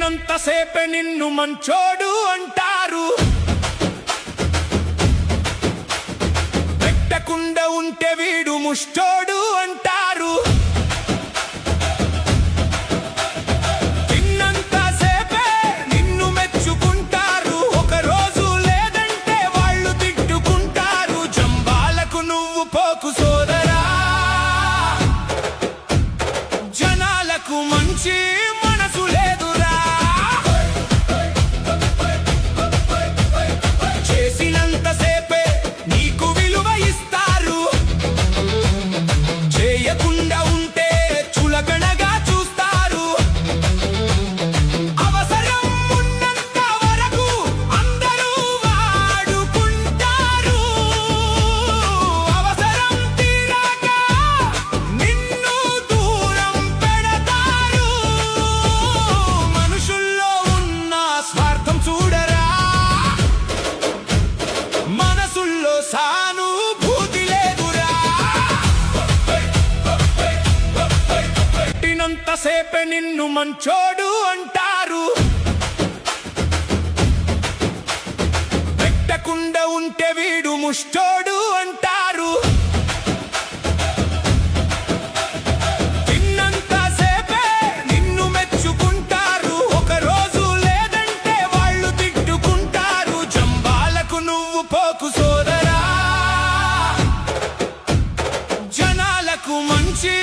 తిన్నంతసేపే నిన్ను మంచోడు అంటారు, పెట్టకుండా ఉంటే వీడు ముష్టోడు అంటారు. తిన్నంతసేపే నిన్ను మెచ్చుకుంటారు, ఒక రోజు లేదంటే వాళ్ళు తిట్టుకుంటారు. జంబాలకు నువ్వు పోకు సోదరా, జనాలకు మంచి మనసు లేదురా. చేసినంతసేపే నీకు విలువ ఇస్తారు, చేయకుండా ఉంటే చులకనగా చూస్తారు. అవసరం ఉన్నంత వరకు అందరూ వాడుకుంటారు, అవసరం తీరాక నిన్ను దూరం పెడతారు. మనుషుల్లో ఉన్న స్వార్థం చూడరా, మనసుల్లో సానుభూతి లేదురా. పెట్టినంతసేపే నిన్ను మంచోడు అంటారు, పెట్టకుండా ఉంటే వీడు ముష్టోడు అంటారు. తిన్నంతసేపే నిన్ను మెచ్చుకుంటారు, ఒక రోజు లేదంటే వాళ్ళు తిట్టుకుంటారు. జంబాలకు నువ్వు పోకు సోదరా, జనాలకు మంచి